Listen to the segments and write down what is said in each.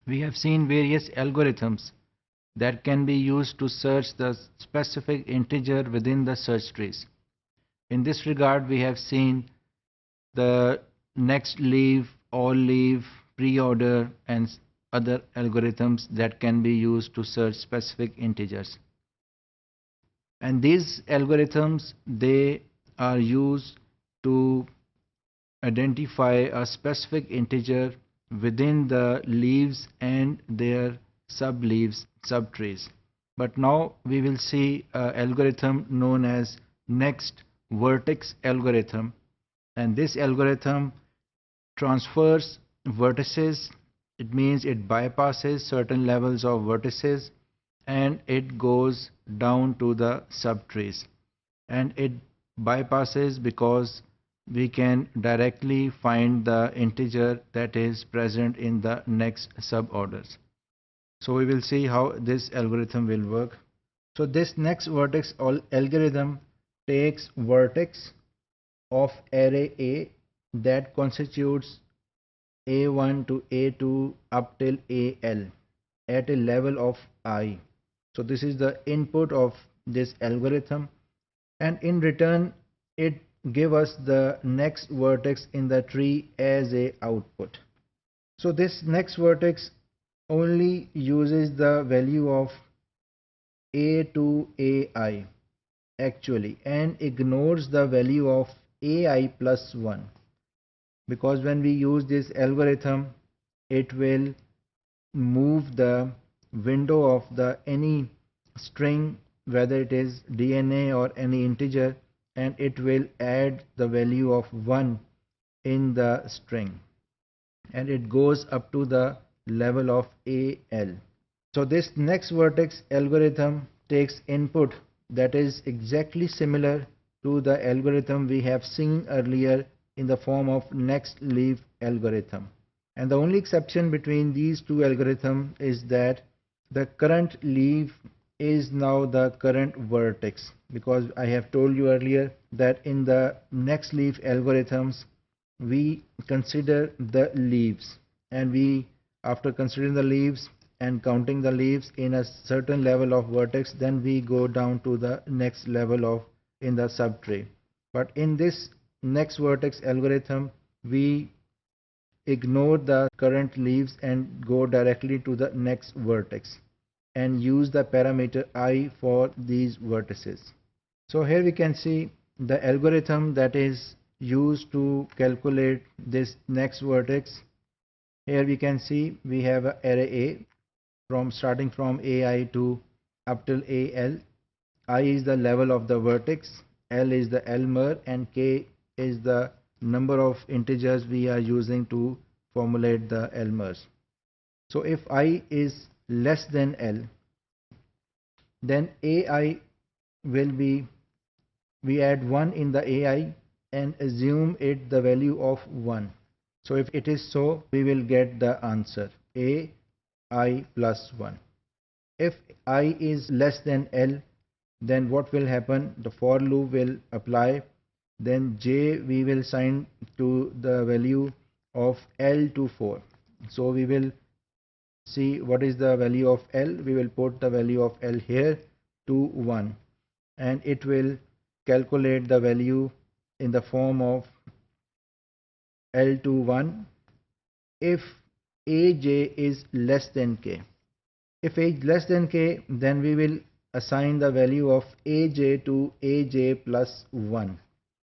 We have seen various algorithms that can be used to search the specific integer within the search trees. In this regard, we have seen the next leave, all leave, pre-order, and other algorithms that can be used to search specific integers. And these algorithms, they are used to identify a specific integer within the leaves and their sub-leaves, subtrees. But now we will see an algorithm known as next vertex algorithm, and this algorithm transfers vertices. It means it bypasses certain levels of vertices and it goes down to the subtrees, and it bypasses because we can directly find the integer that is present in the next suborders. So we will see how this algorithm will work. So this next vertex algorithm takes vertex of array A that constitutes A1 to A2 up till AL at a level of I. So this is the input of this algorithm, and in return it give us the next vertex in the tree as a output. So this next vertex only uses the value of A to AI actually and ignores the value of AI plus 1, because when we use this algorithm it will move the window of the any string, whether it is DNA or any integer, and it will add the value of 1 in the string, and it goes up to the level of AL. So this next vertex algorithm takes input that is exactly similar to the algorithm we have seen earlier in the form of next leaf algorithm. And the only exception between these two algorithms is that the current leaf is now the current vertex, because I have told you earlier that in the next leaf algorithms we consider the leaves, and we, after considering the leaves and counting the leaves in a certain level of vertex, then we go down to the next level of in the subtree. But in this next vertex algorithm we ignore the current leaves and go directly to the next vertex and use the parameter I for these vertices. So here we can see the algorithm that is used to calculate this next vertex. Here we can see we have an array A from starting from AI to up till AL. I is the level of the vertex, L is the elmer, and K is the number of integers we are using to formulate the elmers. So if I is less than L, then AI will be, we add 1 in the AI and assume it the value of 1. So if it is so, we will get the answer AI plus 1. If I is less than L, then what will happen? The for loop will apply. Then J we will assign to the value of L to 4. So we will see what is the value of L. We will put the value of L here to 1, and it will calculate the value in the form of L to 1 if AJ is less than K. If A is less than K, then we will assign the value of AJ to AJ plus 1.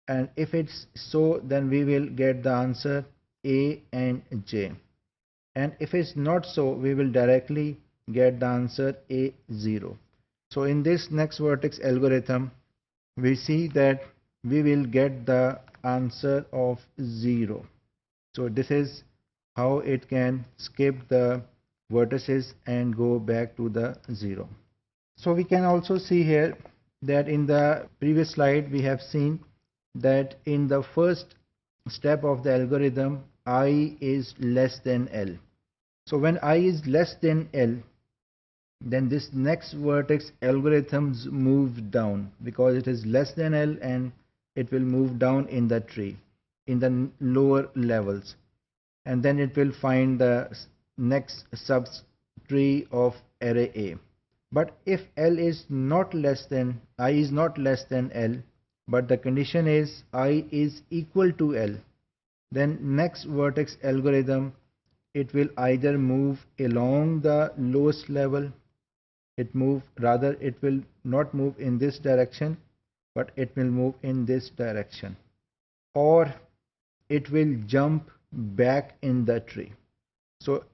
And if it's so, then we will get the answer A and J. And if it's not so, we will directly get the answer A0. So in this next vertex algorithm, we see that we will get the answer of 0. So this is how it can skip the vertices and go back to the 0. So we can also see here that in the previous slide we have seen that in the first step of the algorithm I is less than L. So when I is less than L, then this next vertex algorithms move down because it is less than L, and it will move down in the tree in the lower levels, and then it will find the next subtree of array A. But if L is not less than, I is not less than L, but the condition is I is equal to L, then next vertex algorithm, it will either move along the lowest level, it will not move in this direction, but it will move in this direction, or it will jump back in the tree. So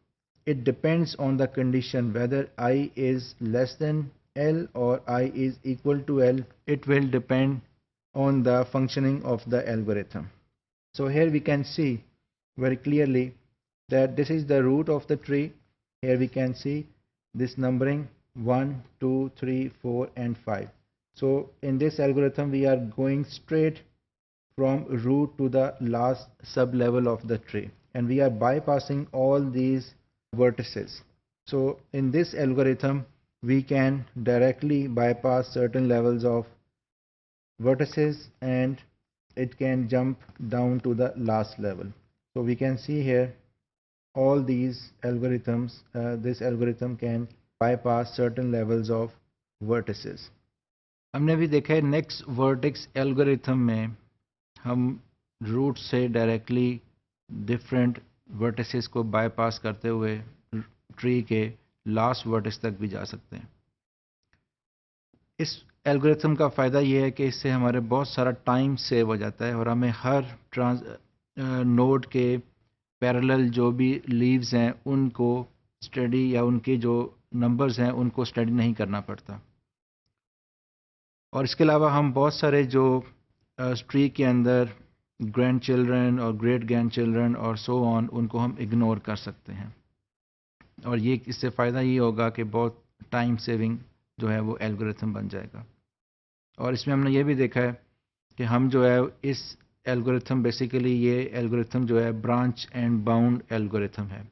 it depends on the condition whether I is less than L or I is equal to L. It will depend on the functioning of the algorithm. So here we can see very clearly that this is the root of the tree. Here we can see this numbering 1, 2, 3, 4 and 5. So in this algorithm we are going straight from root to the last sub level of the tree, and we are bypassing all these vertices. So in this algorithm we can directly bypass certain levels of vertices and it can jump down to the last level. So we can see here all these algorithms, this algorithm can bypass certain levels of vertices. हमने भी देखा है next vertex algorithm में हम root से directly different vertices को bypass करते हुए ट्री के लास्ट वर्टेक्स तक भी जा सकते हैं। इस एल्गोरिथम का फ़ायदा ये है कि इससे हमारे बहुत सारा टाइम सेव हो जाता है और हमें हर नोड के पैरेलल जो भी लीव्स हैं उनको स्टडी या उनके जो नंबर्स हैं उनको स्टडी नहीं करना पड़ता। और इसके अलावा हम बहुत सारे जो ट्री के अंदर ग्रैंड चिल्ड्रन और ग्रेट ग्रैंड चिल्ड्रन और सो ऑन उनको हम इग्नोर कर सकते हैं, और ये इससे फ़ायदा ये होगा कि बहुत टाइम सेविंग जो है वो एल्गोरिथम बन जाएगा। और इसमें हमने ये भी देखा है कि हम जो है इस एल्गोरिथम बेसिकली ये एल्गोरिथम जो है ब्रांच एंड बाउंड एल्गोरिथम है,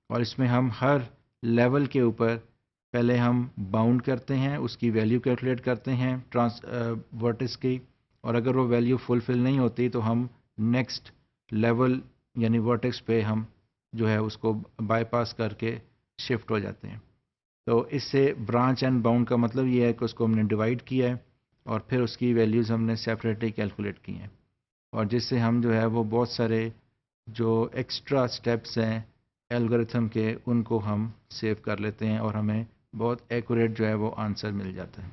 और इसमें हम हर लेवल के ऊपर पहले हम बाउंड करते हैं, उसकी वैल्यू कैलकुलेट करते हैं वर्टिस की, और अगर वो वैल्यू फुलफिल नहीं होती तो हम नेक्स्ट लेवल यानी वर्टेक्स पे हम जो है उसको बाईपास करके शिफ्ट हो जाते हैं। तो इससे ब्रांच एंड बाउंड का मतलब ये है कि उसको हमने डिवाइड किया है और फिर उसकी वैल्यूज़ हमने सेपरेटली कैलकुलेट की हैं, और जिससे हम जो है वो बहुत सारे जो एक्स्ट्रा स्टेप्स हैं एल्गोरिथम के उनको हम सेव कर लेते हैं और हमें बहुत एक्यूरेट जो है वो आंसर मिल जाता है।